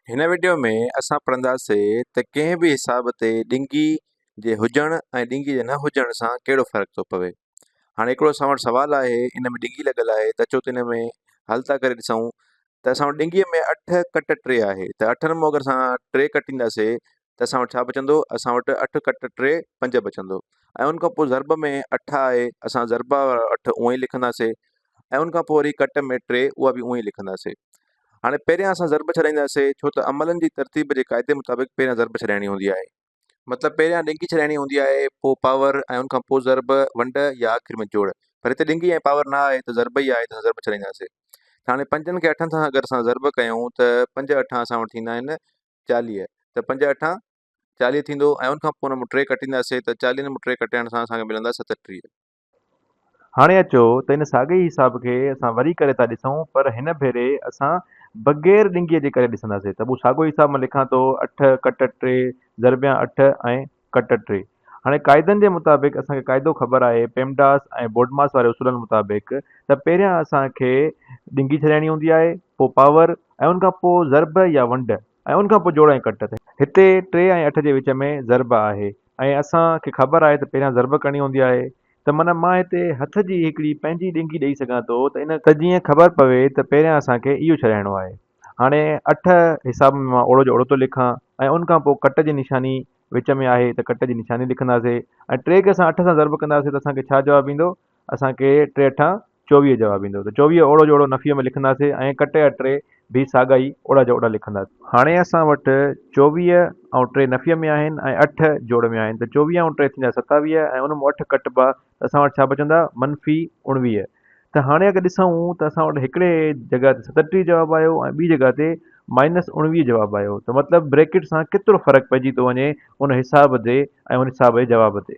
हिन वीडियो में असां पढ़ंदासीं त कंहिं बि हिसाब ते ॾिंगी जे हुजण ऐं ॾिंगी जे न हुजण सां कहिड़ो फ़र्क़ु थो पवे। हाणे हिकिड़ो असां वटि सुवालु आहे, इन में ॾिंगी लॻल आहे, त अचो त इन में हल था करे ॾिसूं। त असां वटि ॾिंगीअ में 8 कट टे आहे, त 8 मां अगरि असां 3 कटींदासीं त असां वटि छा बचंदो? असां वटि 8 कट 3 5 बचंदो। ऐं उन खां पोइ ज़र्ब में 8 आहे, असां ज़र्बा 8 उअं ई लिखंदासीं। ऐं उन खां पोइ वरी कट में 3 उहा बि उअं ई लिखंदासीं। हाणे पहिरियां असां ज़र्ब छॾाईंदासीं, छो त अमलनि जी तरतीब जे क़ाइदे मुताबिक़ पहिरियां ज़र्ब छॾाइणी हूंदी आहे। मतिलबु पहिरियां ॾिंगी छॾाइणी हूंदी आहे, पोइ पावर ऐं उन खां पोइ ज़र्ब, वंड या आख़िर में जोड़। पर हिते ॾिंगी ऐं पावर न आहे त ज़र्ब ई आहे, त असां ज़र्ब छॾाईंदासीं। त हाणे 5 खे 8 सां अगरि असां ज़र्ब कयूं त 5 8 असां वटि थींदा आहिनि 40। त 5 8 40 थींदो। ऐं उन खां पोइ हुन मां 3 कटींदासीं त 40 में 3 कटाइण सां असांखे मिलंदा 37। हाणे अचो त इन साॻे ई हिसाब खे असां वरी करे था ॾिसूं, पर हिन भेरे असां बग़ैर ॾिंगीअ जे करे ॾिसंदासीं। त पोइ साॻियो हिसाब मां लिखां थो, 8 कट 3 ज़रबिया 8 ऐं कट 3। हाणे क़ाइदनि जे मुताबिक़ असांखे क़ाइदो ख़बर आहे, पेमडास ऐं बोडमास वारे उसूलनि मुताबिक़, त पहिरियां असांखे ॾिंगी छॾाइणी हूंदी आहे, पोइ पावर ऐं उन खां पोइ ज़र्ब या वंड ऐं उन खां पोइ जोड़ ऐं कट। हिते 3 ऐं 8 जे विच में ज़र्ब आहे ऐं असांखे ख़बर आहे त पहिरियां ज़र्ब करणी हूंदी आहे। त माना मां हिते हथ जी हिकिड़ी पंहिंजी ॾिंगी ॾेई सघां थो, त इन त जीअं ख़बर पवे त पहिरियां असांखे इहो छॾाइणो आहे। हाणे 8 हिसाब में मां ओड़ो जो ओड़ो थो लिखां, ऐं उन खां पोइ कट जी निशानी विच में आहे, त कट जी निशानी लिखंदासीं। ऐं 3 खे असां 8 सां ज़र्ब कंदासीं त असांखे छा जवाबु ईंदो? असांखे 3 8 24 जवाबु ईंदो। त 24 ओड़ो जो ओड़ो नफ़ीअ में लिखंदासीं, ऐं कट या 3 बि साॻा ई ओड़ा जो ओड़ा लिखंदासीं। हाणे असां वटि 24 ऐं 3 नफ़ीअ में आहिनि ऐं 8 जोड़ में आहिनि, त 24 ऐं 3 थींदा 27 ऐं उन मां 8 कटिबा त असां वटि छा बचंदा? -19। त हाणे अगरि ॾिसूं त असां वटि हिकिड़े जॻह ते 37 जवाबु आयो ऐं ॿी जॻह ते -19 जवाबु आयो। त मतिलबु ब्रैकेट सां केतिरो फ़र्क़ु पइजी थो वञे उन हिसाब ते ऐं उन हिसाब जे जवाब ते।